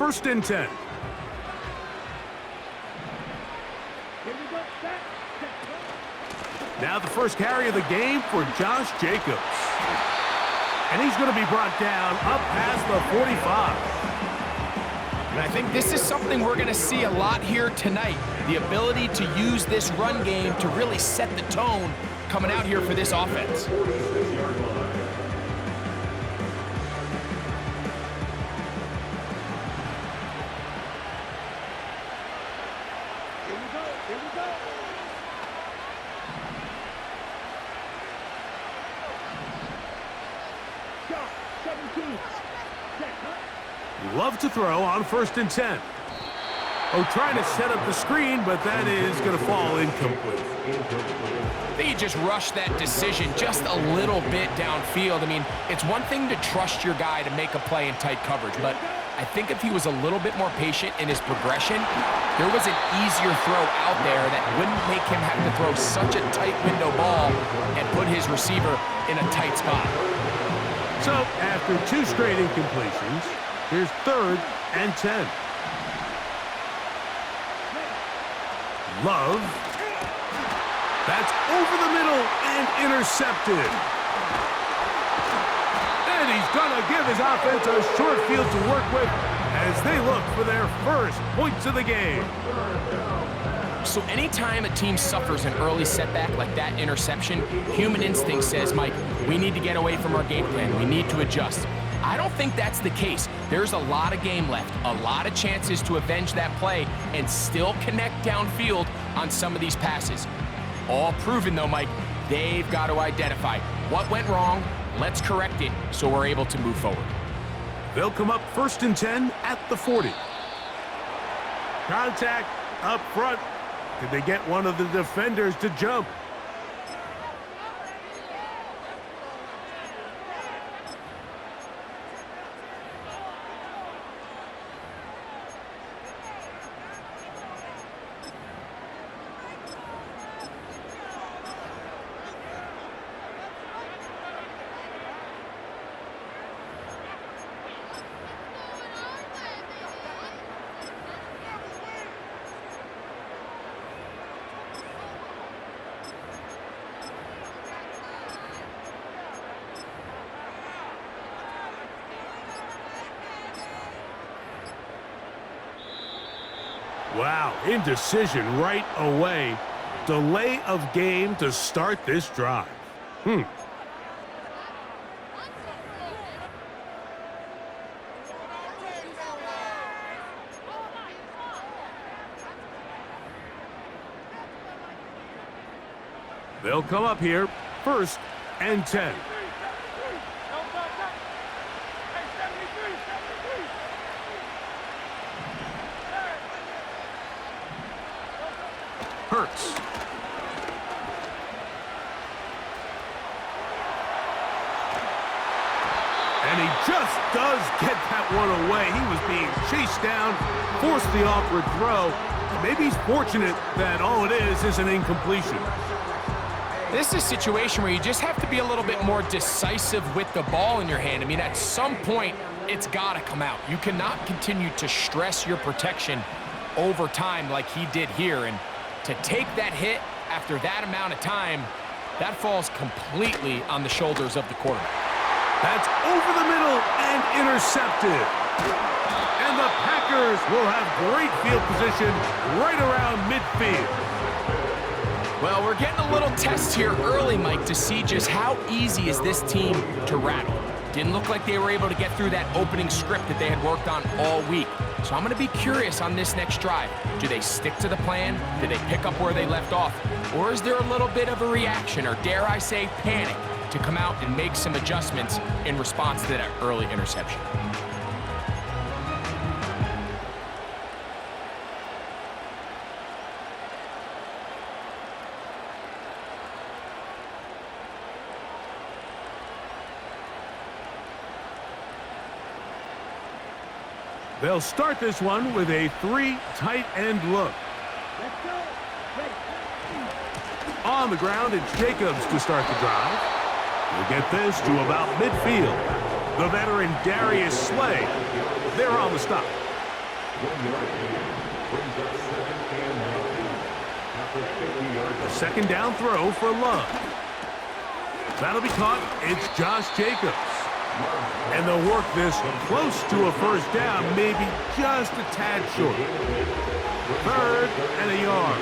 first and 10. Now the first carry of the game for Josh Jacobs. And he's going to be brought down up past the 45. And I think this is something we're going to see a lot here tonight. The ability to use this run game to really set the tone coming out here for this offense. Love to throw on first and 10. Oh, trying to set up the screen, but that is going to fall incomplete. I think he just rushed that decision just a little bit downfield. I mean, it's one thing to trust your guy to make a play in tight coverage, but I think if he was a little bit more patient in his progression, there was an easier throw out there that wouldn't make him have to throw such a tight window ball and put his receiver in a tight spot. So, after 2 straight incompletions, here's third and 10. Love. That's over the middle and intercepted. And he's going to give his offense a short field to work with as they look for their first points of the game. So anytime a team suffers an early setback like that interception, human instinct says, Mike, we need to get away from our game plan. We need to adjust. I don't think that's the case. There's a lot of game left, a lot of chances to avenge that play and still connect downfield on some of these passes. All proven though, Mike, they've got to identify what went wrong, let's correct it so we're able to move forward. They'll come up first and 10 at the 40. Contact up front. Did they get one of the defenders to jump? Wow, indecision right away. Delay of game to start this drive. They'll come up here, first and 10. Hurts. And he just does get that one away. He was being chased down, forced the awkward throw. Maybe he's fortunate that all it is an incompletion. This is a situation where you just have to be a little bit more decisive with the ball in your hand. I mean, at some point, it's got to come out. You cannot continue to stress your protection over time like he did here. And to take that hit after that amount of time, that falls completely on the shoulders of the quarterback. That's over the middle and intercepted. And the Packers will have great field position right around midfield. Well, we're getting a little test here early, Mike, to see just how easy is this team to rattle. Didn't look like they were able to get through that opening script that they had worked on all week. So I'm going to be curious on this next drive. Do they stick to the plan? Do they pick up where they left off? Or is there a little bit of a reaction, or dare I say panic, to come out and make some adjustments in response to that early interception? They'll start this one with a 3 tight end look. On the ground, it's Jacobs to start the drive. We'll get this to about midfield. The veteran Darius Slay, they're on the stop. A second down throw for Love. That'll be caught. It's Josh Jacobs. And they'll work this close to a first down, maybe just a tad short. 3rd and a yard.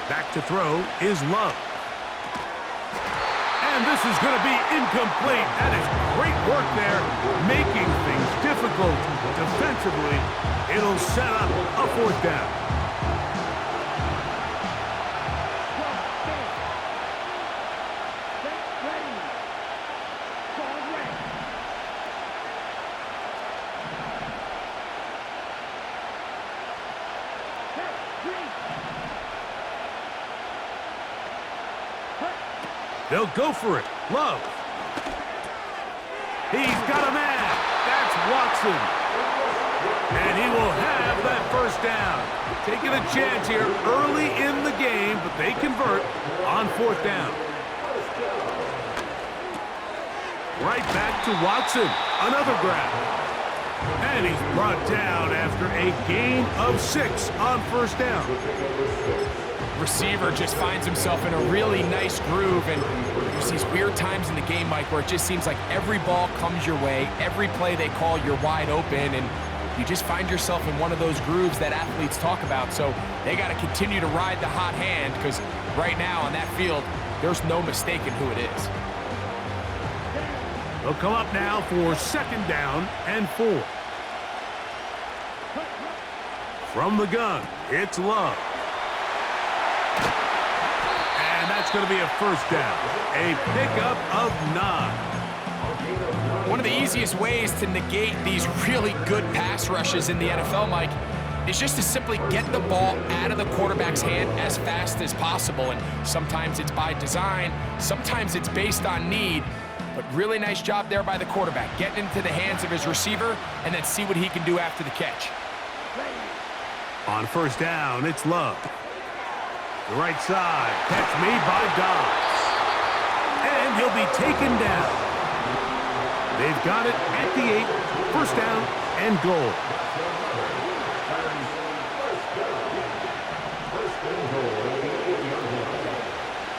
Back to throw is Love. And this is going to be incomplete. That is great work there, making things difficult defensively. It'll set up a 4th down. They'll go for it. Love. He's got a man. That's Watson. And he will have that first down. Taking a chance here early in the game, but they convert on 4th down. Right back to Watson. Another grab. And he's brought down after a gain of 6 on 1st down. Receiver just finds himself in a really nice groove, and there's these weird times in the game, Mike, where it just seems like every ball comes your way, every play they call, you're wide open, and you just find yourself in one of those grooves that athletes talk about. So they got to continue to ride the hot hand, because right now on that field, there's no mistaking who it is. They'll come up now for 2nd down and 4. From the gun, it's Love. And that's going to be a 1st down. A pickup of 9. One of the easiest ways to negate these really good pass rushes in the NFL, Mike, is just to simply get the ball out of the quarterback's hand as fast as possible. And sometimes it's by design, sometimes it's based on need. But really nice job there by the quarterback, getting into the hands of his receiver and then see what he can do after the catch. On 1st down, it's Love. The right side, catch made by Dobbs. And he'll be taken down. They've got it at the 8, 1st down and goal.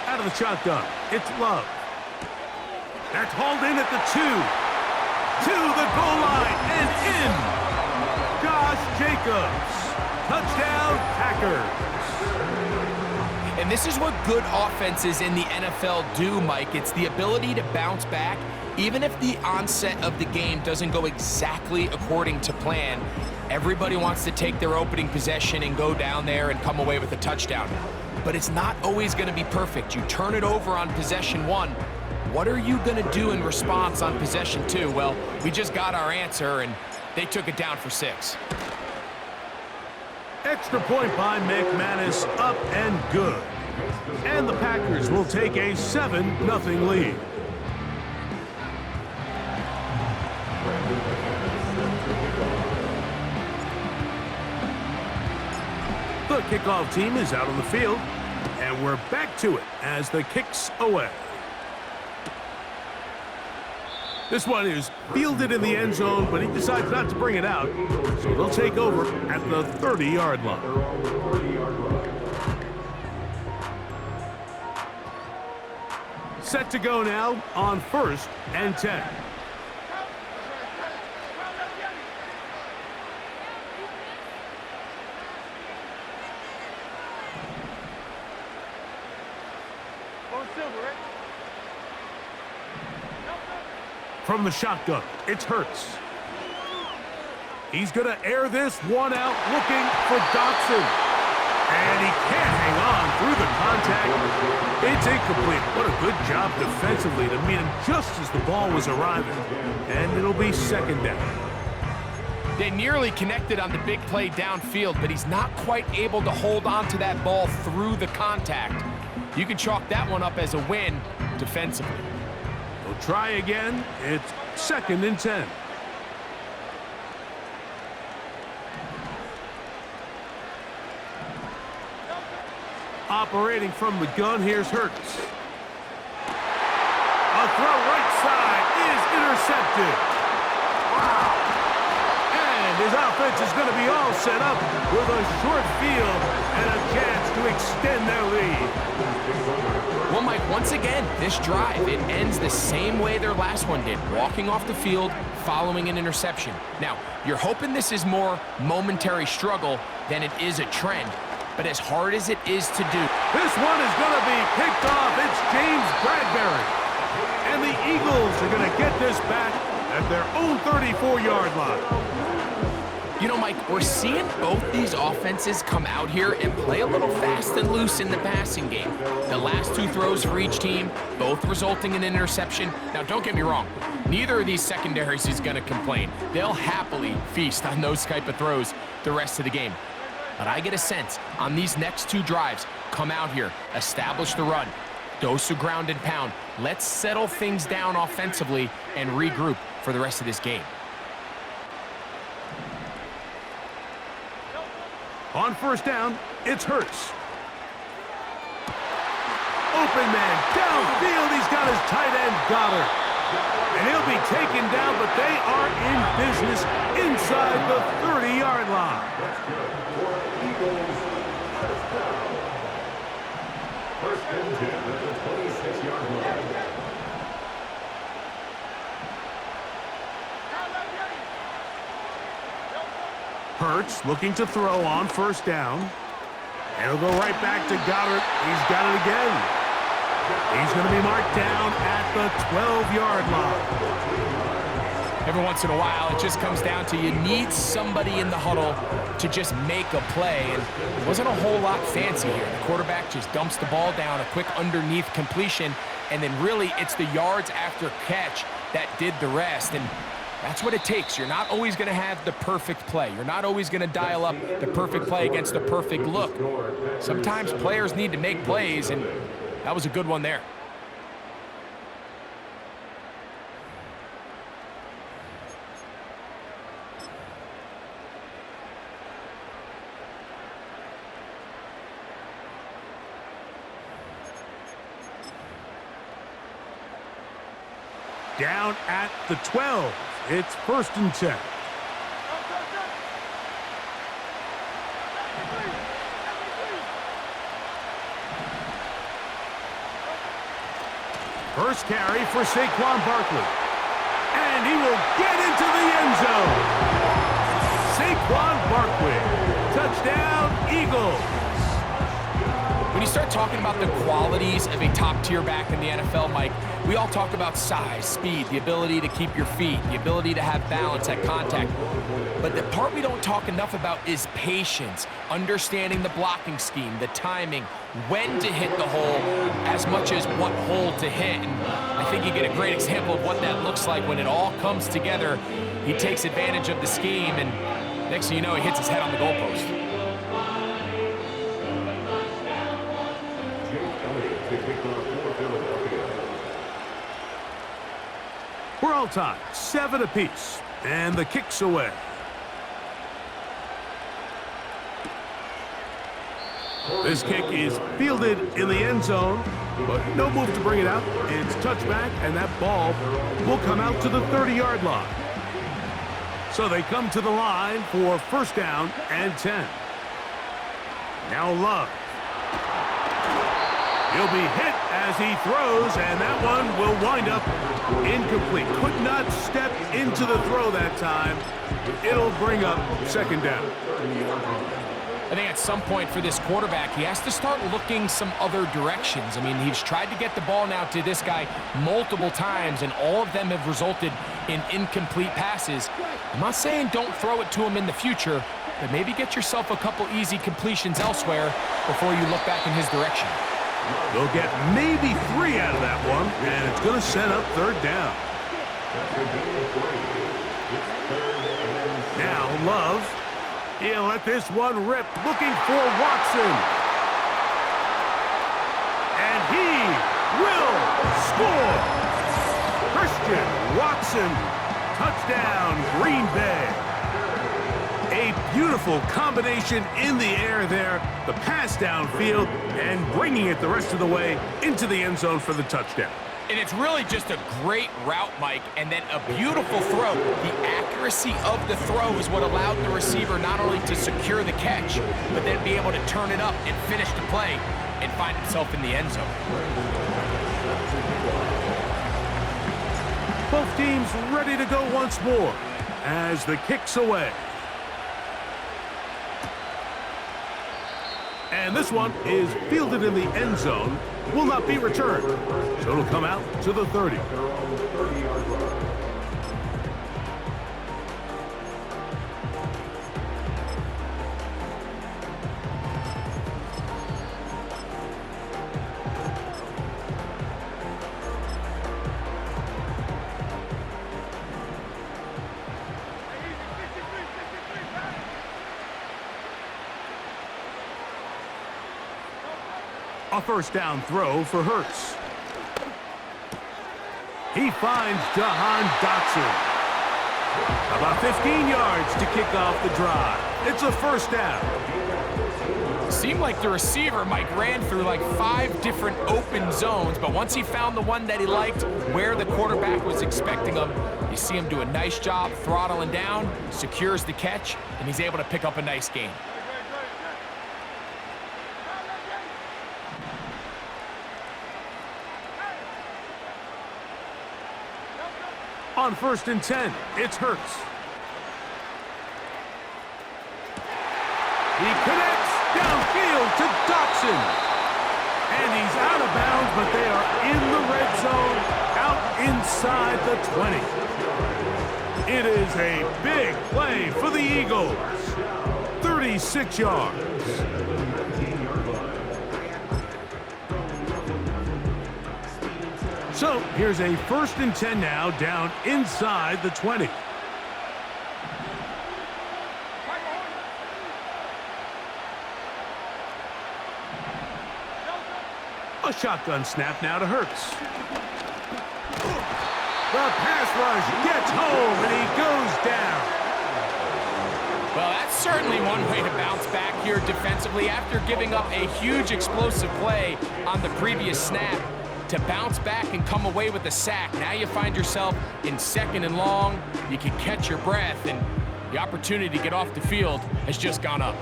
Out of the shotgun, it's Love. That's hauled in at the 2. To the goal line and in. Josh Jacobs. Touchdown, Packers. And this is what good offenses in the NFL do, Mike. It's the ability to bounce back, even if the onset of the game doesn't go exactly according to plan. Everybody wants to take their opening possession and go down there and come away with a touchdown. But it's not always going to be perfect. You turn it over on possession 1. What are you going to do in response on possession 2? Well, we just got our answer, and they took it down for 6. Extra point by McManus, up and good. And the Packers will take a 7-0 lead. The kickoff team is out on the field, and we're back to it as the kick's away. This one is fielded in the end zone, but he decides not to bring it out, so they'll take over at the 30-yard line. Set to go now on 1st and 10. From the shotgun, it's Hurts. He's going to air this one out, looking for Dotson. And he can't hang on through the contact. It's incomplete. What a good job defensively to meet him just as the ball was arriving. And it'll be 2nd down. They nearly connected on the big play downfield, but he's not quite able to hold on to that ball through the contact. You can chalk that one up as a win defensively. We'll try again. It's 2nd and 10. Operating from the gun, here's Hurts. A throw right side is intercepted. And his offense is going to be all set up with a short field and a chance to extend their lead. Well, Mike, once again, this drive, it ends the same way their last one did, walking off the field, following an interception. Now, you're hoping this is more momentary struggle than it is a trend, but as hard as it is to do. This one is going to be picked off. It's James Bradbury. And the Eagles are going to get this back at their own 34-yard line. You know, Mike, we're seeing both these offenses come out here and play a little fast and loose in the passing game. The last two throws for each team, both resulting in an interception. Now, don't get me wrong. Neither of these secondaries is going to complain. They'll happily feast on those type of throws the rest of the game. But I get a sense on these next two drives, come out here, establish the run, dose of ground and pound. Let's settle things down offensively and regroup for the rest of this game. On first down, it's Hurts. Open man, downfield, he's got his tight end, Goddard. And he'll be taken down, but they are in business inside the 30-yard line. First and 10 at the 26-yard line. Hurts looking to throw on first down. And he'll go right back to Goddard. He's got it again. He's going to be marked down at the 12-yard line. Every once in a while, it just comes down to you need somebody in the huddle to just make a play. And it wasn't a whole lot fancy here. The quarterback just dumps the ball down, a quick underneath completion, and then really it's the yards after catch that did the rest. And that's what it takes. You're not always going to have the perfect play. You're not always going to dial up the perfect play against the perfect look. Sometimes players need to make plays, and that was a good one there. Down at the 12. It's first and 10. First carry for Saquon Barkley. And he will get into the end zone. Saquon Barkley. Touchdown, Eagles. When you start talking about the qualities of a top-tier back in the NFL, Mike, we all talk about size, speed, the ability to keep your feet, the ability to have balance at contact. But the part we don't talk enough about is patience, understanding the blocking scheme, the timing, when to hit the hole, as much as what hole to hit. And I think you get a great example of what that looks like when it all comes together. He takes advantage of the scheme, and next thing you know, he hits his head on the goalpost. We're all tied, 7 apiece, and the kick's away. This kick is fielded in the end zone, but no move to bring it out. It's touchback, and that ball will come out to the 30-yard line. So they come to the line for first down and 10. Now Love. He'll be hit as he throws, and that one will wind up incomplete. Could not step into the throw that time. It'll bring up second down. I think at some point for this quarterback, he has to start looking some other directions. I mean, he's tried to get the ball now to this guy multiple times, and all of them have resulted in incomplete passes. I'm not saying don't throw it to him in the future, but maybe get yourself a couple easy completions elsewhere before you look back in his direction. They'll get maybe 3 out of that one, and it's going to set up third down. Now Love, he'll let this one rip, looking for Watson. And he will score. Christian Watson, touchdown, Green Bay. A beautiful combination in the air there, the pass downfield, and bringing it the rest of the way into the end zone for the touchdown. And it's really just a great route, Mike, and then a beautiful throw. The accuracy of the throw is what allowed the receiver not only to secure the catch, but then be able to turn it up and finish the play and find himself in the end zone. Both teams ready to go once more as the kick's away. And this one is fielded in the end zone, will not be returned. So it'll come out to the 30. A first down throw for Hurts. He finds Jahan Dotson. About 15 yards to kick off the drive. It's a first down. Seemed like the receiver, Mike, ran through like 5 different open zones, but once he found the one that he liked, where the quarterback was expecting him, you see him do a nice job throttling down, secures the catch, and he's able to pick up a nice gain. On 1st and 10, it's Hurts. He connects downfield to Dotson. And he's out of bounds, but they are in the red zone, out inside the 20. It is a big play for the Eagles. 36 yards. So here's a 1st and 10 now, down inside the 20. A shotgun snap now to Hurts. The pass rush gets home, and he goes down. Well, that's certainly one way to bounce back here defensively after giving up a huge explosive play on the previous snap. To bounce back and come away with a sack. Now you find yourself in 2nd and long. You can catch your breath, and the opportunity to get off the field has just gone up.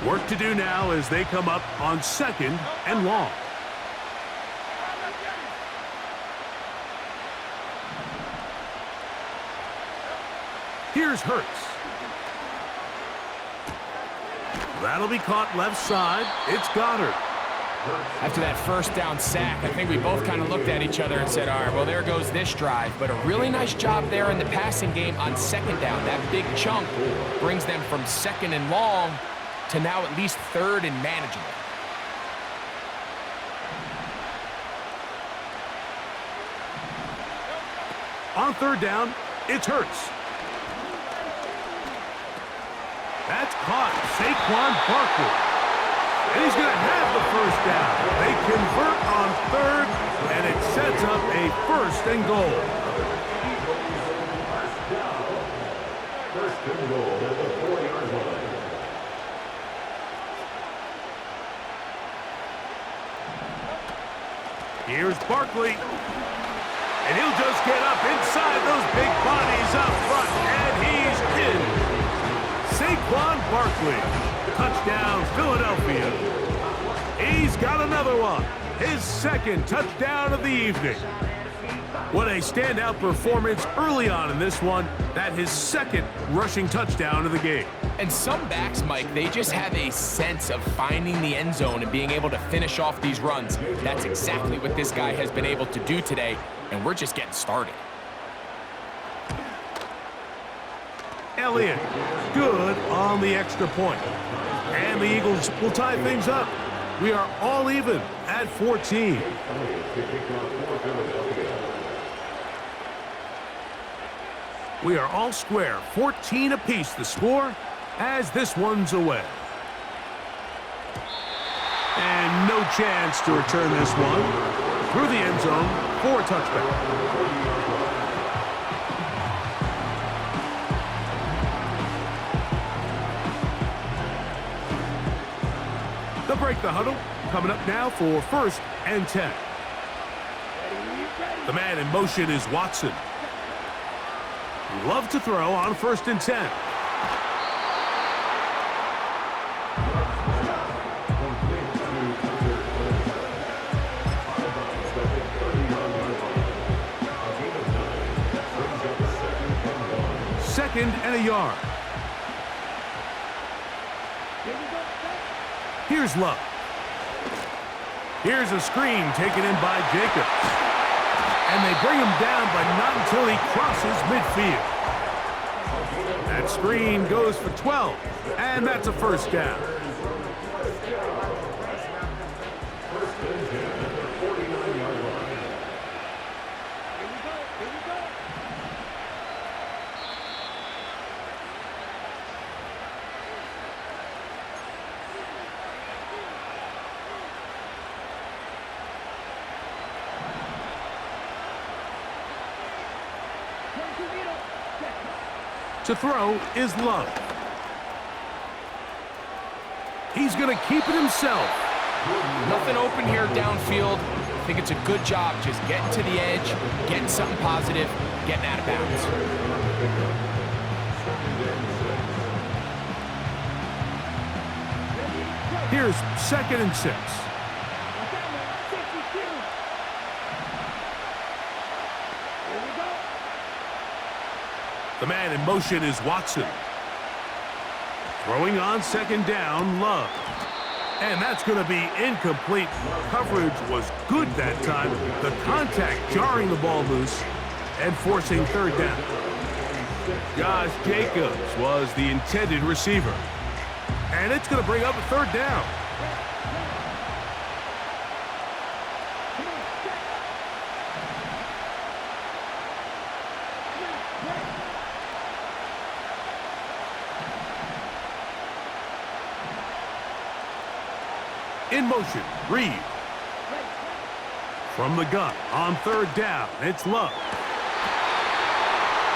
Work to do now as they come up on 2nd and long. Here's Hurts. That'll be caught left side. It's Goddard. After that first down sack, I think we both kind of looked at each other and said, all right, well, there goes this drive. But a really nice job there in the passing game on 2nd down. That big chunk brings them from 2nd and long to now at least 3rd and manageable. On 3rd down, it's Hurts. That's caught. Saquon Barkley. And he's going to have the first down. They convert on 3rd, and it sets up a 1st and goal. First and goal at the 4-yard line. Here's Barkley. And he'll just get up inside those big bodies up front, and he's in. Saquon Barkley. Touchdown, Philadelphia. He's got another one. His 2nd touchdown of the evening. What a standout performance early on in this one. That his 2nd rushing touchdown of the game. And some backs, Mike, they just have a sense of finding the end zone and being able to finish off these runs. That's exactly what this guy has been able to do today, and we're just getting started. Elliott, good on the extra point. And the Eagles will tie things up. We are all even at 14. We are all square, 14 apiece the score as this one's away. And no chance to return this one through the end zone for a touchback. They'll break the huddle. Coming up now for 1st and 10. Ready? The man in motion is Watson. Love to throw on 1st and 10. Second and a yard. Here's Love. Here's a screen taken in by Jacobs. And they bring him down, but not until he crosses midfield. That screen goes for 12, and that's a 1st down. To throw is Love. He's going to keep it himself. Nothing open here downfield. I think it's a good job just getting to the edge, getting something positive, getting out of bounds. Here's 2nd and 6. The man in motion is Watson. Throwing on 2nd down, Love. And that's going to be incomplete. Coverage was good that time. The contact jarring the ball loose and forcing 3rd down. Josh Jacobs was the intended receiver. And it's going to bring up a 3rd down. In motion, Reed. From the gun on 3rd down, it's Love.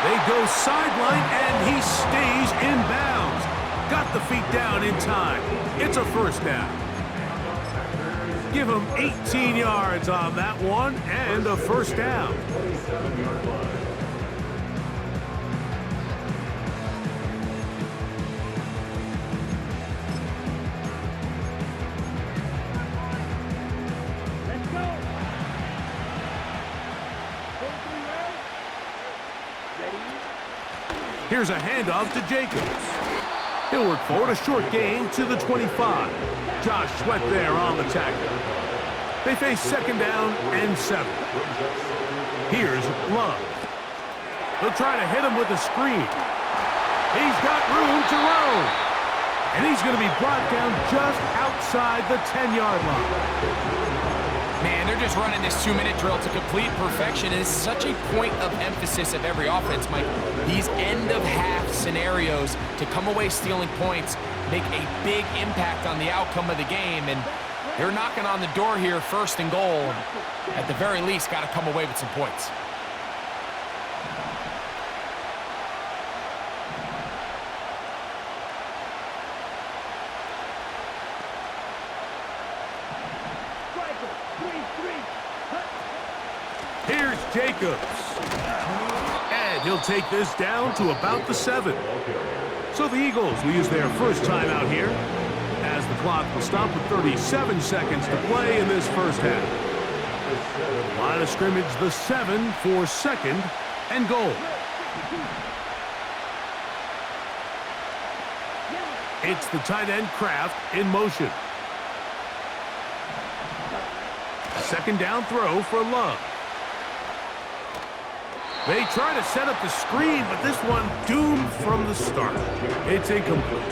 They go sideline, and he stays in bounds. Got the feet down in time. It's a 1st down. Give him 18 yards on that one, and a 1st down. Here's a handoff to Jacobs. He'll work forward, a short gain to the 25. Josh Sweat there on the tackle. They face 2nd down and 7. Here's Love. They'll try to hit him with a screen. He's got room to roam. And he's going to be brought down just outside the 10-yard line. Man, they're just running this 2-minute drill to complete perfection. It is such a point of emphasis of every offense, Mike. These end-of-half scenarios to come away stealing points make a big impact on the outcome of the game, and they're knocking on the door here, 1st and goal. At the very least, got to come away with some points. Here's Jacobs. And he'll take this down to about the 7. So the Eagles will use their 1st time out here as the clock will stop with 37 seconds to play in this 1st half. Line of scrimmage, the 7 for 2nd and goal. It's the tight end Kraft in motion. 2nd down throw for Love. They try to set up the screen, but this one doomed from the start. It's incomplete.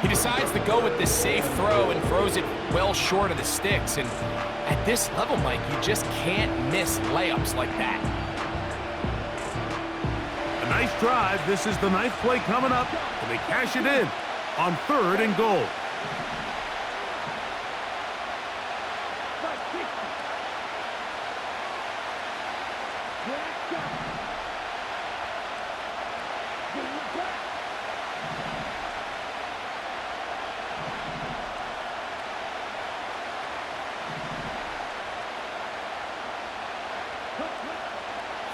He decides to go with this safe throw and throws it well short of the sticks. And at this level, Mike, you just can't miss layups like that. A nice drive. This is the 9th play coming up, and they cash it in on 3rd and goal.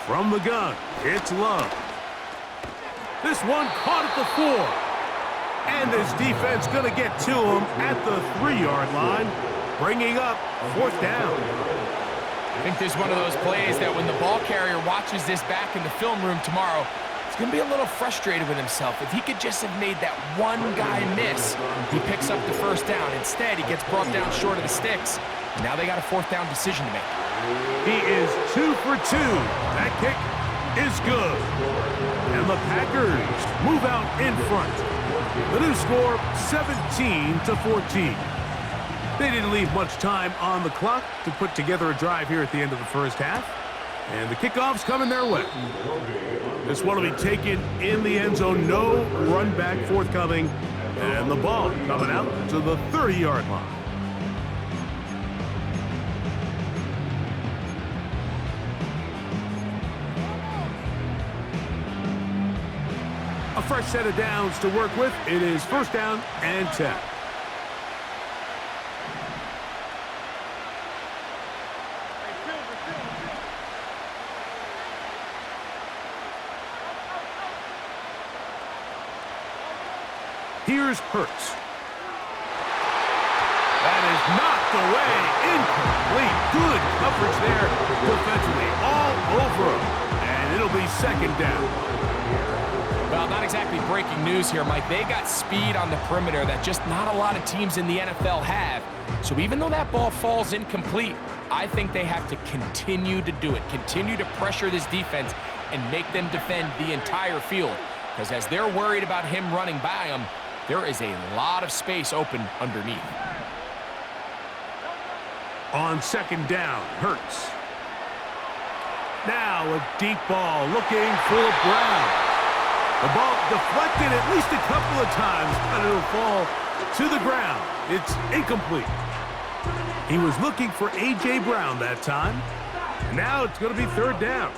From the gun, it's Love. This one caught at the 4. And this defense going to get to him at the 3-yard line, bringing up 4th down. I think there's one of those plays that when the ball carrier watches this back in the film room tomorrow, he's going to be a little frustrated with himself. If he could just have made that one guy miss, he picks up the 1st down. Instead, he gets brought down short of the sticks. Now they got a 4th down decision to make. He is 2 for 2. That kick is good. And the Packers move out in front. The new score, 17-14. They didn't leave much time on the clock to put together a drive here at the end of the first half. And the kickoff's coming their way. This one will be taken in the end zone. No run back forthcoming. And the ball coming out to the 30-yard line. A fresh set of downs to work with. It is 1st down and 10. Here's Hurts. That is knocked away. Incomplete. Good coverage there defensively. All over him. And it'll be 2nd down. Well, not exactly breaking news here, Mike. They got speed on the perimeter that just not a lot of teams in the NFL have. So even though that ball falls incomplete, I think they have to continue to do it. Continue to pressure this defense and make them defend the entire field. Because as they're worried about him running by them, there is a lot of space open underneath. On 2nd down, Hurts. Now a deep ball looking for Brown. The ball deflected at least a couple of times, but it'll fall to the ground. It's incomplete. He was looking for A.J. Brown that time. Now it's going to be 3rd down.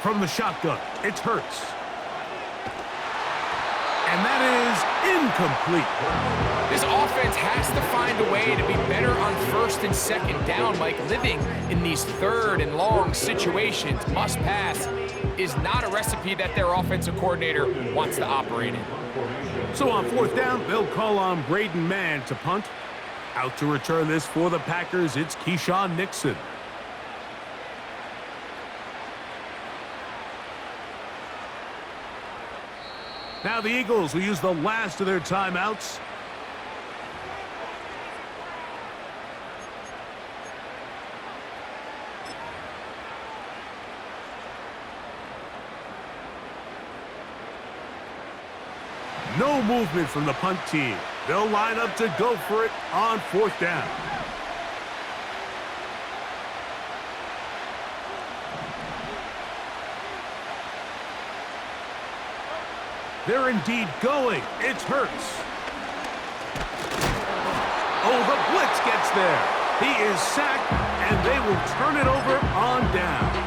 From the shotgun, it's Hurts. And that is incomplete. This offense has to find a way to be better on 1st and 2nd down, Mike. Living in these 3rd and long situations, must pass, is not a recipe that their offensive coordinator wants to operate in. So on 4th down, they'll call on Braden Mann to punt. Out to return this for the Packers, it's Keyshawn Nixon. Now the Eagles will use the last of their timeouts. No movement from the punt team. They'll line up to go for it on 4th down. They're indeed going. It's Hurts. Oh, the blitz gets there. He is sacked, and they will turn it over on downs.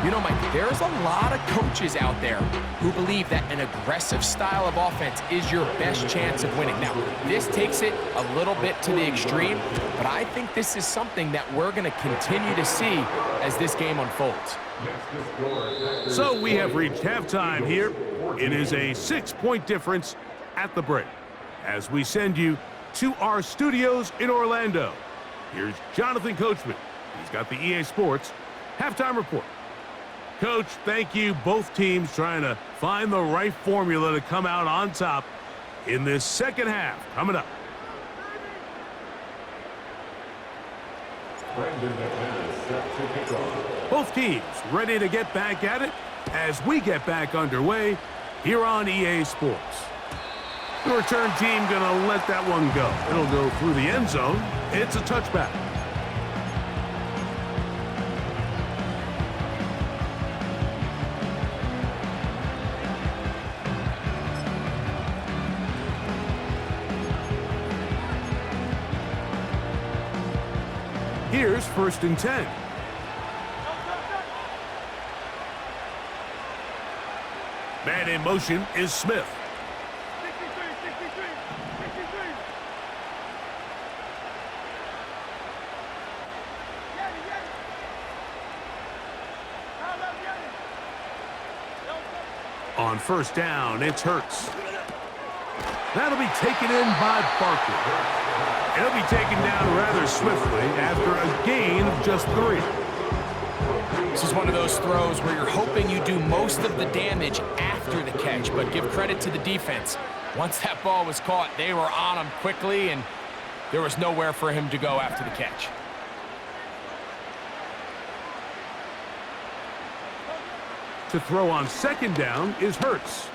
You know, Mike, there's a lot of coaches out there who believe that an aggressive style of offense is your best chance of winning. Now, this takes it a little bit to the extreme, but I think this is something that we're going to continue to see as this game unfolds. So we have reached halftime here. It is a 6-point difference at the break. As we send you to our studios in Orlando, here's Jonathan Coachman. He's got the EA Sports halftime report. Coach, thank you. Both teams trying to find the right formula to come out on top in this 2nd half. Coming up. Both teams ready to get back at it as we get back underway here on EA Sports. The return team going to let that one go. It'll go through the end zone. It's a touchback. Here's 1st and 10. Man in motion is Smith. On 1st down, it's Hurts. That'll be taken in by Barkley. It'll be taken down rather swiftly after a gain of just 3. This is one of those throws where you're hoping you do most of the damage after the catch, but give credit to the defense. Once that ball was caught, they were on him quickly, and there was nowhere for him to go after the catch. To throw on 2nd down is Hurts.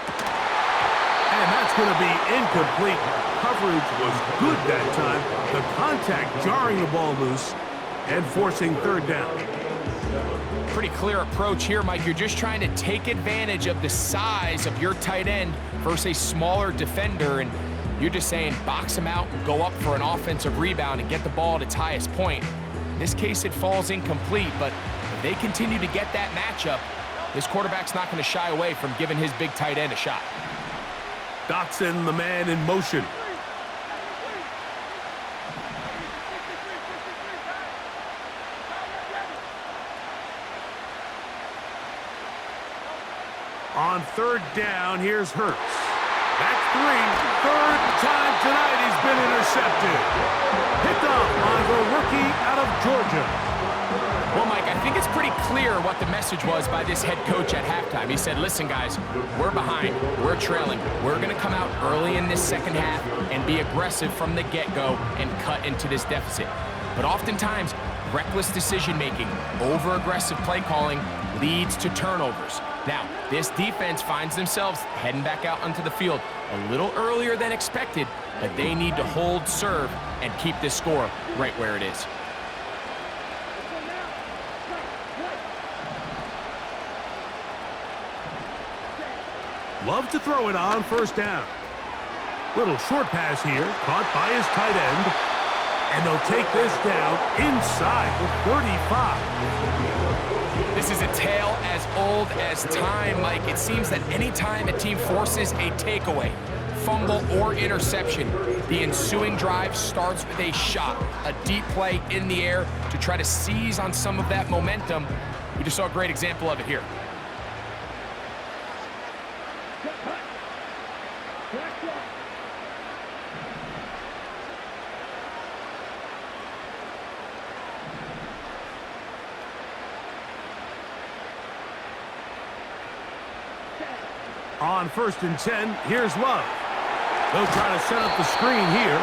And that's going to be incomplete. Coverage was good that time. The contact jarring the ball loose and forcing 3rd down. Pretty clear approach here, Mike. You're just trying to take advantage of the size of your tight end versus a smaller defender, and you're just saying box him out and go up for an offensive rebound and get the ball at its highest point. In this case, it falls incomplete, but if they continue to get that matchup, this quarterback's not going to shy away from giving his big tight end a shot. Dotson, the man in motion. On 3rd down, here's Hurts. That's 3. 3rd time tonight he's been intercepted. Picked off by the rookie out of Georgia. Well, Mike, I think it's pretty clear what the message was by this head coach at halftime. He said, listen, guys, we're behind. We're trailing. We're going to come out early in this second half and be aggressive from the get-go and cut into this deficit. But oftentimes, reckless decision-making, over-aggressive play calling leads to turnovers. Now, this defense finds themselves heading back out onto the field a little earlier than expected, but they need to hold serve and keep this score right where it is. Love to throw it on 1st down. Little short pass here, caught by his tight end. And they'll take this down inside the 35. This is a tale as old as time, Mike. It seems that any time a team forces a takeaway, fumble, or interception, the ensuing drive starts with a shot, a deep play in the air to try to seize on some of that momentum. We just saw a great example of it here. On 1st and 10, here's Love. They'll try to set up the screen here.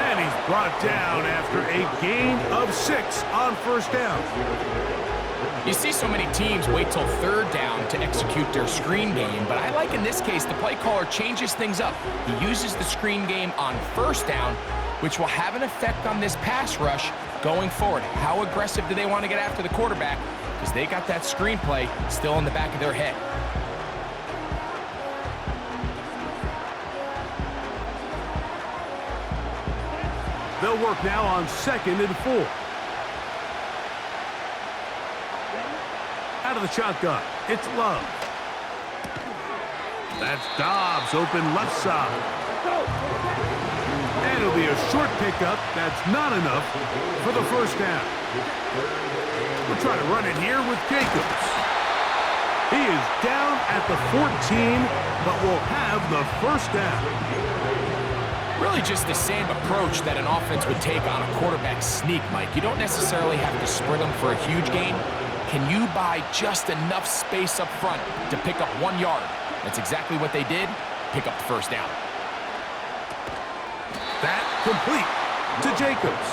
And he's brought down after a gain of 6 on 1st down. You see so many teams wait till 3rd down to execute their screen game, but I like in this case the play caller changes things up. He uses the screen game on 1st down, which will have an effect on this pass rush going forward. How aggressive do they want to get after the quarterback? Because they got that screen play still in the back of their head. They'll work now on 2nd and 4. Out of the shotgun, it's Love. That's Dobbs, open left side. And it'll be a short pickup. That's not enough for the 1st down. We'll try to run it here with Jacobs. He is down at the 14, but will have the 1st down. Really just the same approach that an offense would take on a quarterback sneak, Mike. You don't necessarily have to sprint them for a huge gain. Can you buy just enough space up front to pick up 1 yard? That's exactly what they did. Pick up the 1st down. That complete to Jacobs.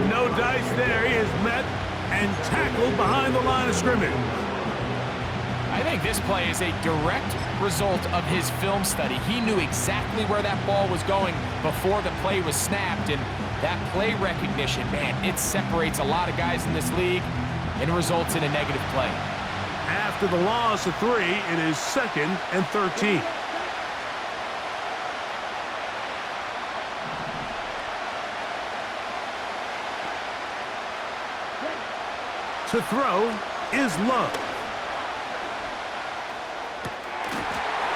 No dice there. He is met and tackled behind the line of scrimmage. I think this play is a direct result of his film study. He knew exactly where that ball was going before the play was snapped, and that play recognition, man, it separates a lot of guys in this league and results in a negative play. After the loss of 3, it is 2nd and 13. To throw is Love.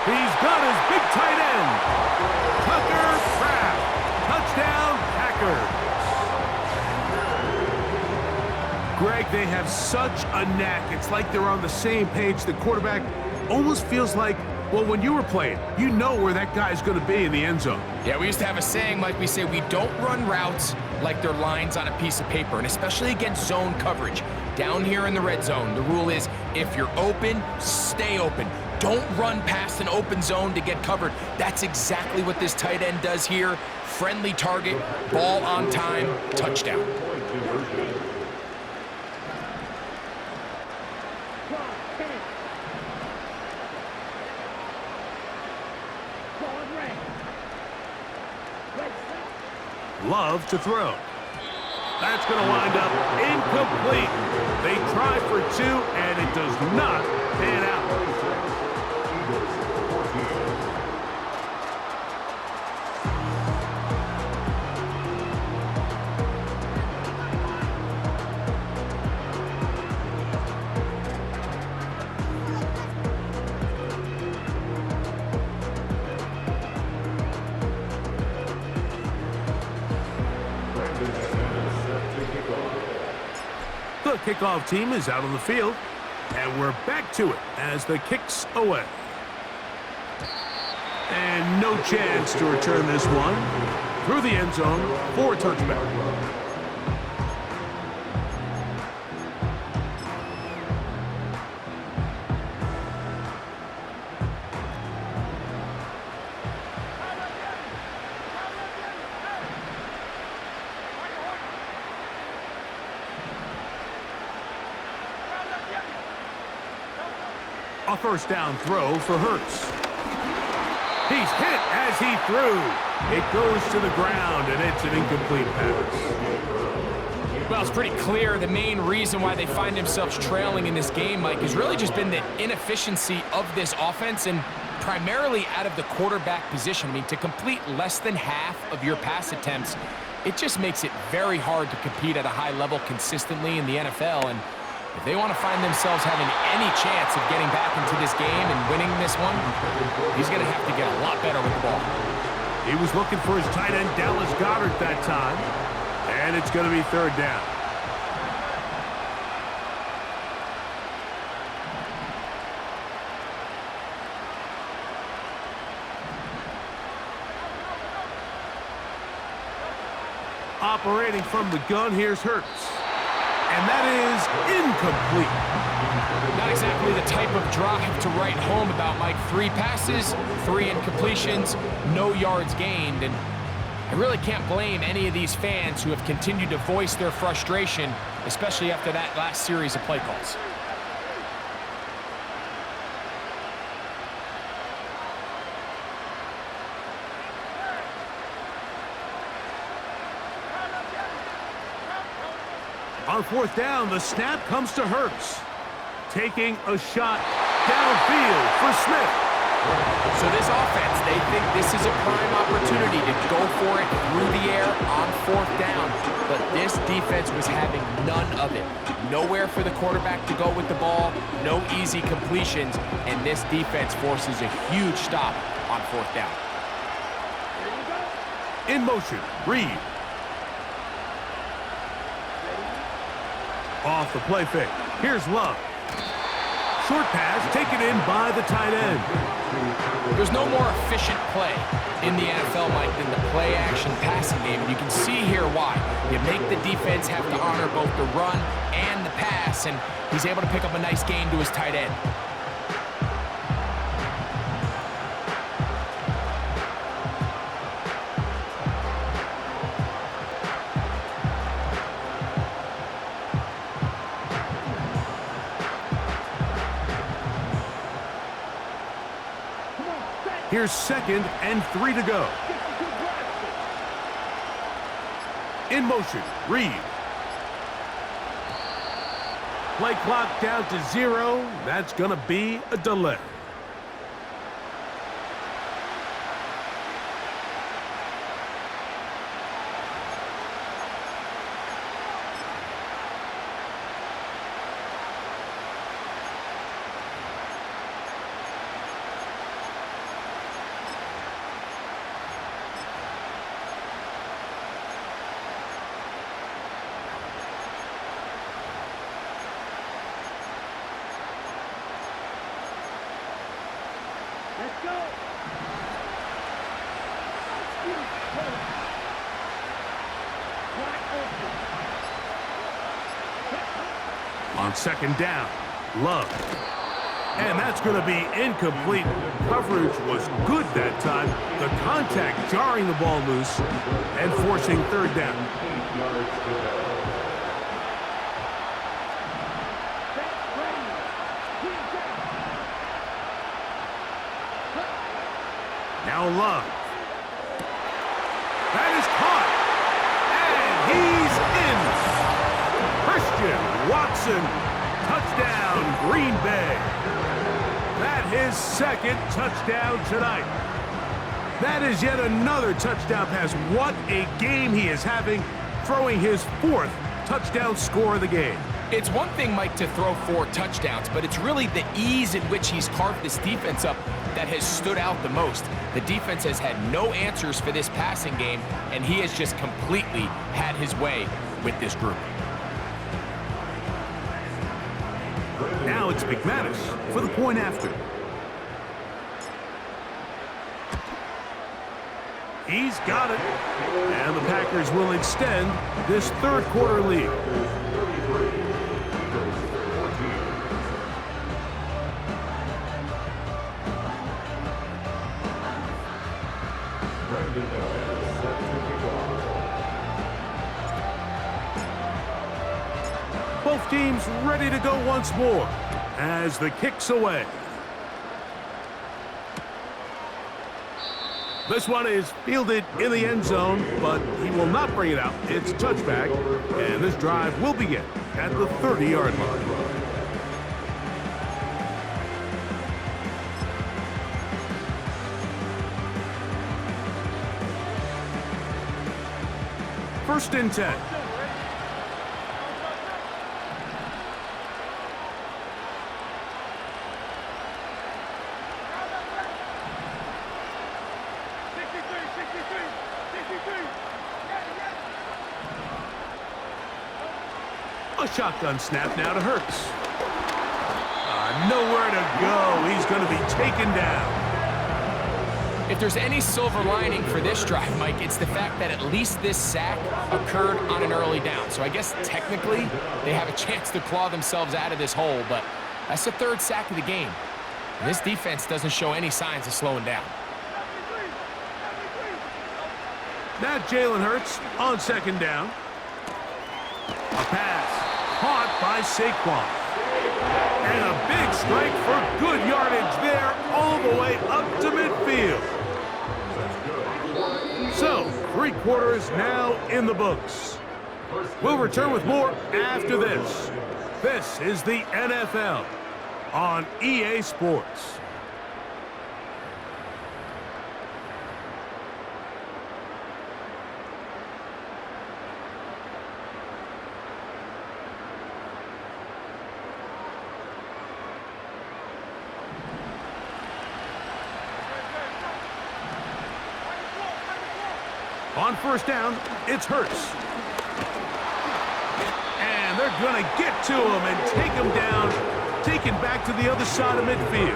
He's got his big tight end. Tucker Kraft. Touchdown, Packers. Greg, they have such a knack. It's like they're on the same page. The quarterback almost feels like, well, when you were playing, you know where that guy's going to be in the end zone. Yeah, we used to have a saying, Mike, we say we don't run routes like they're lines on a piece of paper, and especially against zone coverage. Down here in the red zone, the rule is if you're open, stay open. Don't run past an open zone to get covered. That's exactly what this tight end does here. Friendly target, ball on time, touchdown. Love to throw. That's going to wind up incomplete. They try for two, and it does not pan out. The kickoff team is out on the field, and we're back to it as the kick's away. And no chance to return this one through the end zone for a touchback. A first down throw for Hurts. He's hit as he threw. It goes to the ground, and it's an incomplete pass. Well, it's pretty clear the main reason why they find themselves trailing in this game, Mike, has really just been the inefficiency of this offense and primarily out of the quarterback position. I mean, to complete less than half of your pass attempts, it just makes it very hard to compete at a high level consistently in the NFL. And if they want to find themselves having any chance of getting back into this game and winning this one, he's going to have to get a lot better with the ball. He was looking for his tight end, Dallas Goedert, that time. And it's going to be third down. Operating from the gun, here's Hurts. And that is incomplete. Not exactly the type of drive to write home about, Mike. 3 passes, 3 incompletions, no yards gained. And I really can't blame any of these fans who have continued to voice their frustration, especially after that last series of play calls. On fourth down, the snap comes to Hurts. Taking a shot downfield for Smith. So this offense, they think this is a prime opportunity to go for it through the air on fourth down. But this defense was having none of it. Nowhere for the quarterback to go with the ball, no easy completions, and this defense forces a huge stop on fourth down. In motion, Reed. Off the play fake. Here's Love. Short pass taken in by the tight end. There's no more efficient play in the NFL, Mike, than the play-action passing game. And you can see here why. You make the defense have to honor both the run and the pass, and he's able to pick up a nice gain to his tight end. Here's 2nd and 3 to go. In motion, Reed. Play clock down to 0. That's going to be a delay. On second down, Love. And that's going to be incomplete. Coverage was good that time. The contact jarring the ball loose and forcing third down. Now Love. That is caught. And he's in. Christian Watson. Touchdown, Green Bay. That his second touchdown tonight. That is yet another touchdown pass. What a game he is having, throwing his fourth touchdown score of the game. It's one thing, Mike, to throw 4 touchdowns, but it's really the ease in which he's carved this defense up that has stood out the most. The defense has had no answers for this passing game, and he has just completely had his way with this group. Now it's McManus for the point after. He's got it. And the Packers will extend this third quarter lead. Both teams ready to go once more as the kick's away. This one is fielded in the end zone, but he will not bring it out. It's a touchback, and this drive will begin at the 30-yard line. First and 10. A shotgun snap now to Hurts. Nowhere to go. He's going to be taken down. If there's any silver lining for this drive, Mike, it's the fact that at least this sack occurred on an early down. So I guess technically they have a chance to claw themselves out of this hole, but that's the 3rd sack of the game. And this defense doesn't show any signs of slowing down. Now Jalen Hurts on second down. A pass caught by Saquon. And a big strike for good yardage there all the way up to midfield. So, 3 quarters now in the books. We'll return with more after this. This is the NFL on EA Sports. On first down, it's Hurts. And they're going to get to him and take him down, taken back to the other side of midfield.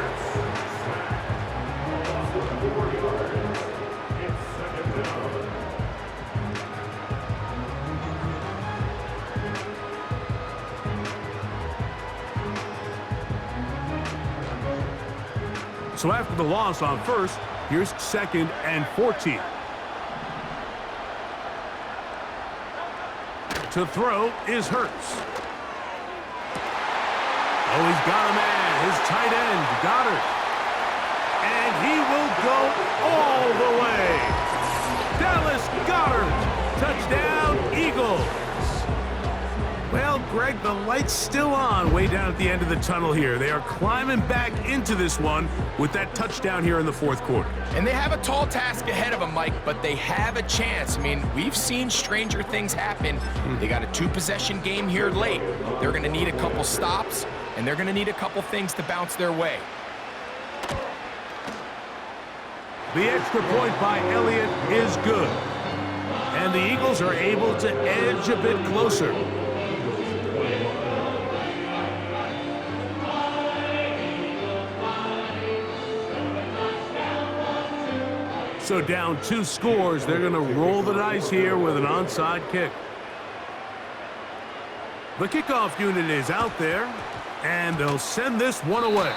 So after the loss on first, here's 2nd and 14. To throw is Hurts. Oh, he's got a man, his tight end, Goddard. And he will go all the way. Dallas Goddard, touchdown Eagles. Well, Greg, the light's still on way down at the end of the tunnel here. They are climbing back into this one with that touchdown here in the 4th quarter. And they have a tall task ahead of them, Mike, but they have a chance. I mean, we've seen stranger things happen. They got a 2-possession game here late. They're going to need a couple stops, and they're going to need a couple things to bounce their way. The extra point by Elliott is good. And the Eagles are able to edge a bit closer. So down 2 scores, they're going to roll the dice here with an onside kick. The kickoff unit is out there, and they'll send this one away.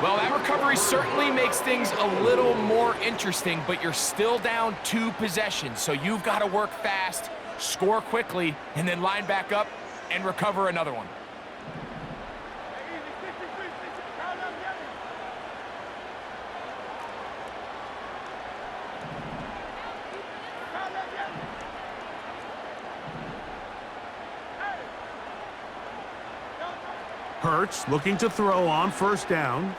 Well, that recovery certainly makes things a little more interesting, but you're still down 2 possessions, so you've got to work fast, score quickly, and then line back up and recover another one. Hurts looking to throw on first down.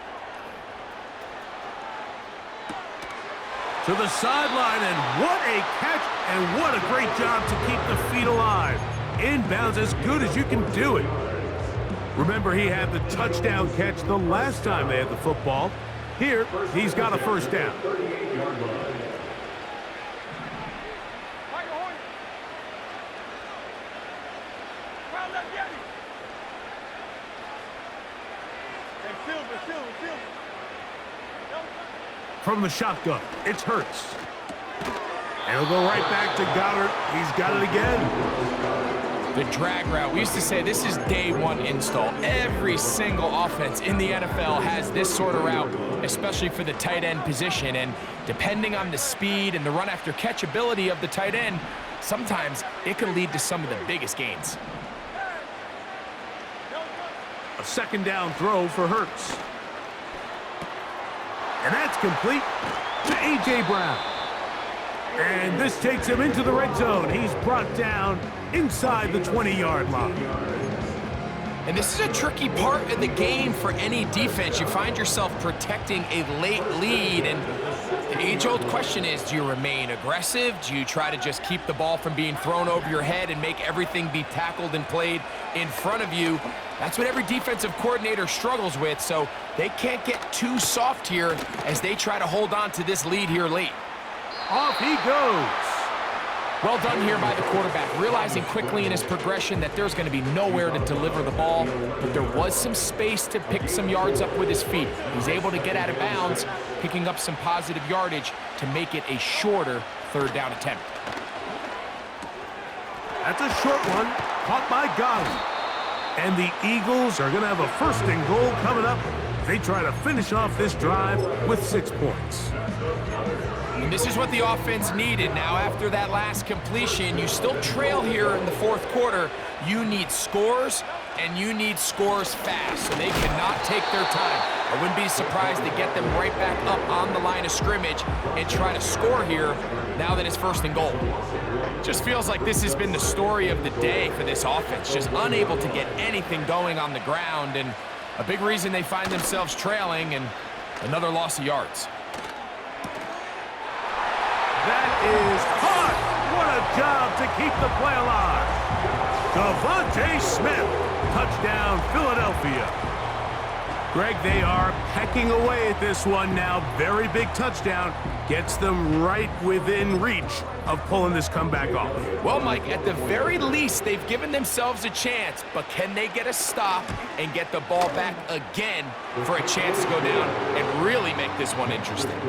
To the sideline, and what a catch, and what a great job to keep the feet alive. Inbounds as good as you can do it. Remember, he had the touchdown catch the last time they had the football. Here, he's got a first down. 38-yard line. From the shotgun, it's Hurts. And he'll go right back to Goddard. He's got it again. The drag route. We used to say this is day 1 install. Every single offense in the NFL has this sort of route, especially for the tight end position. And depending on the speed and the run after catch ability of the tight end, sometimes it can lead to some of the biggest gains. A second down throw for Hurts. And that's complete to A.J. Brown. And this takes him into the red zone. He's brought down inside the 20-yard line. And this is a tricky part of the game for any defense. You find yourself protecting a late lead, and the age-old question is, do you remain aggressive? Do you try to just keep the ball from being thrown over your head and make everything be tackled and played in front of you? That's what every defensive coordinator struggles with, so they can't get too soft here as they try to hold on to this lead here late. Off he goes. Well done here by the quarterback, realizing quickly in his progression that there's going to be nowhere to deliver the ball, but there was some space to pick some yards up with his feet. He's able to get out of bounds, picking up some positive yardage to make it a shorter third down attempt. That's a short one, caught by Goddard. And the Eagles are going to have a first and goal coming up. They try to finish off this drive with 6 points. And this is what the offense needed. Now, after that last completion, you still trail here in the 4th quarter. You need scores, and you need scores fast, so they cannot take their time. I wouldn't be surprised to get them right back up on the line of scrimmage and try to score here now that it's first and goal. Just feels like this has been the story of the day for this offense, just unable to get anything going on the ground, and a big reason they find themselves trailing and another loss of yards. That is hot. What a job to keep the play alive. Devontae Smith, touchdown Philadelphia. Greg, they are pecking away at this one now. Very big touchdown. Gets them right within reach of pulling this comeback off. Well, Mike, at the very least, they've given themselves a chance, but can they get a stop and get the ball back again for a chance to go down and really make this one interesting?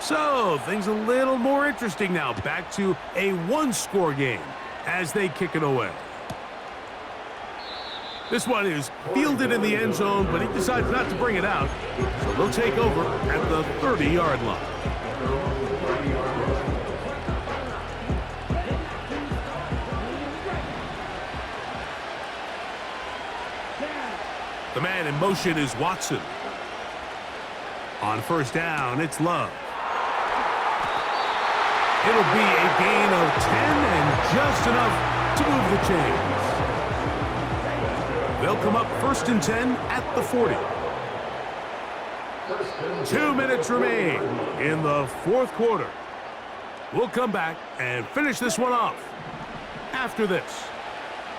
So, things a little more interesting now. Back to a 1-score game as they kick it away. This one is fielded in the end zone, but he decides not to bring it out. So they'll take over at the 30-yard line. The man in motion is Watson. On first down, it's Love. It'll be a gain of 10 and just enough to move the chains. They'll come up first and 10 at the 40. 2 minutes remain in the 4th quarter. We'll come back and finish this one off. After this,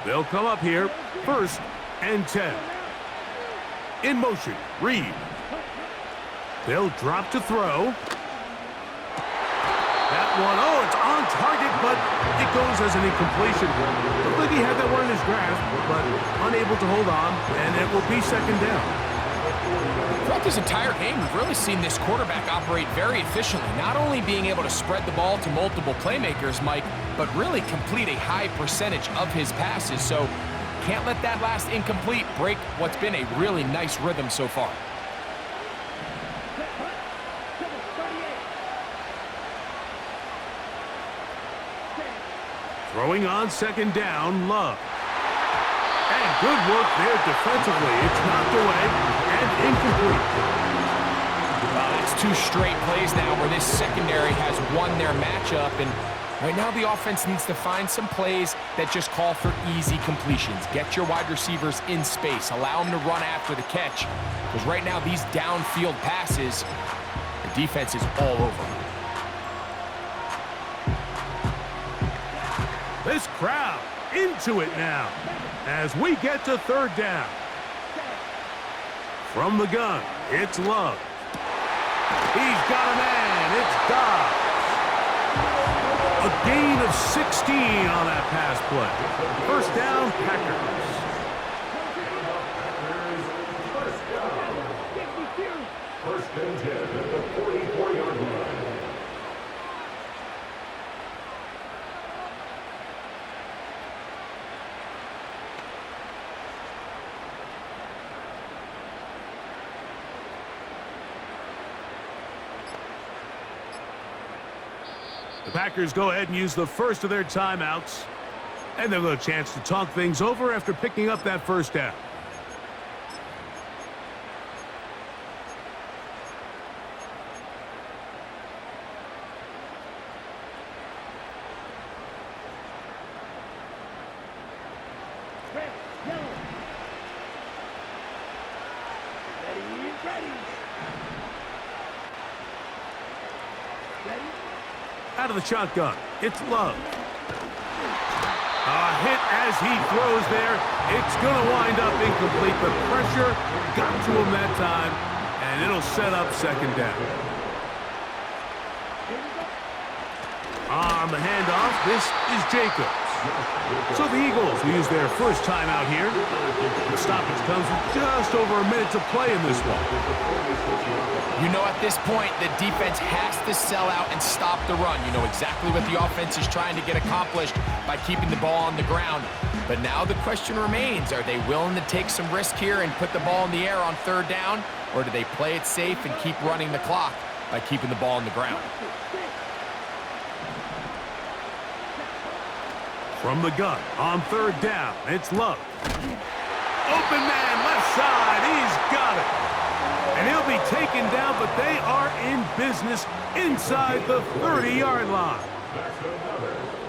they'll come up here first and 10. In motion, Reed. They'll drop to throw. That one, oh, it's on target, but it goes as an incompletion. Looked like he had that one in his grasp, but unable to hold on, and it will be second down. Throughout this entire game, we've really seen this quarterback operate very efficiently, not only being able to spread the ball to multiple playmakers, Mike, but really complete a high percentage of his passes. So can't let that last incomplete break what's been a really nice rhythm so far. Throwing on second down, Love. And good work there defensively. It's knocked away and incomplete. Well, that's 2 straight plays now where this secondary has won their matchup, and right now the offense needs to find some plays that just call for easy completions. Get your wide receivers in space. Allow them to run after the catch, because right now these downfield passes, the defense is all over. This crowd into it now as we get to third down. From the gun, it's Love. He's got a man. It's Dobbs. A gain of 16 on that pass play. First down, Packers. First and 10 at the 44-yard line. The Packers go ahead and use the first of their timeouts, and they'll get a chance to talk things over after picking up that first down. Out of the shotgun, it's Love. A hit as he throws there. It's going to wind up incomplete. The pressure got to him that time, and it'll set up second down. On the handoff, this is Jacobs. So the Eagles will use their first timeout here. The stoppage comes with just over a minute to play in this one. You know, at this point, the defense has to sell out and stop the run. You know exactly what the offense is trying to get accomplished by keeping the ball on the ground. But now the question remains, are they willing to take some risk here and put the ball in the air on third down? Or do they play it safe and keep running the clock by keeping the ball on the ground? From the gun, on third down, it's Love. Open man, left side, he's got it. And he'll be taken down, but they are in business inside the 30-yard line.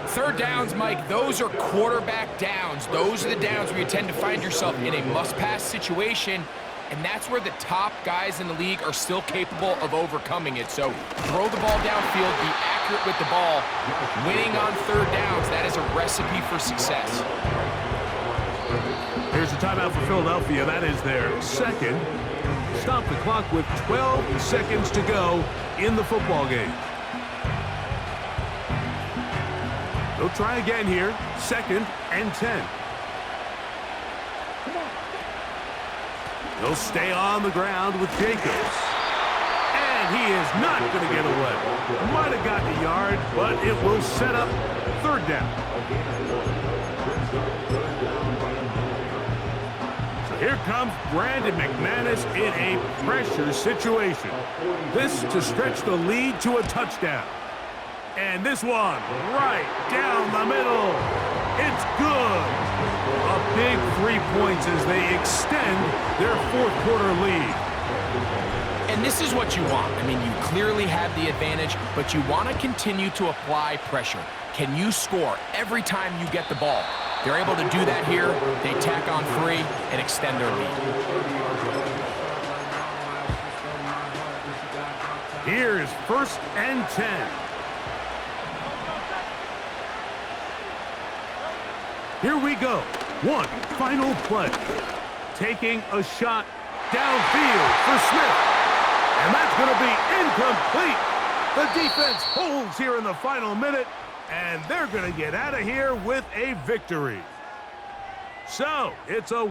Third downs, Mike, those are quarterback downs. Those are the downs where you tend to find yourself in a must-pass situation, and that's where the top guys in the league are still capable of overcoming it. So throw the ball downfield, be accurate with the ball. Winning on third downs, that is a recipe for success. Here's a timeout for Philadelphia. That is their second. Stop the clock with 12 seconds to go in the football game. They'll try again here. Second and 10. They'll stay on the ground with Jacobs. And he is not going to get away. Might have gotten a yard, but it will set up third down. So here comes Brandon McManus in a pressure situation. This to stretch the lead to a touchdown. And this one right down the middle. It's good. A big 3 points as they extend their fourth quarter lead. And this is what you want. I mean, you clearly have the advantage, but you want to continue to apply pressure. Can you score every time you get the ball? They're able to do that here. They tack on 3 and extend their lead. Here's first and 10. Here we go. One final play. Taking a shot downfield for Smith. And that's going to be incomplete. The defense holds here in the final minute, and they're going to get out of here with a victory. So, it's a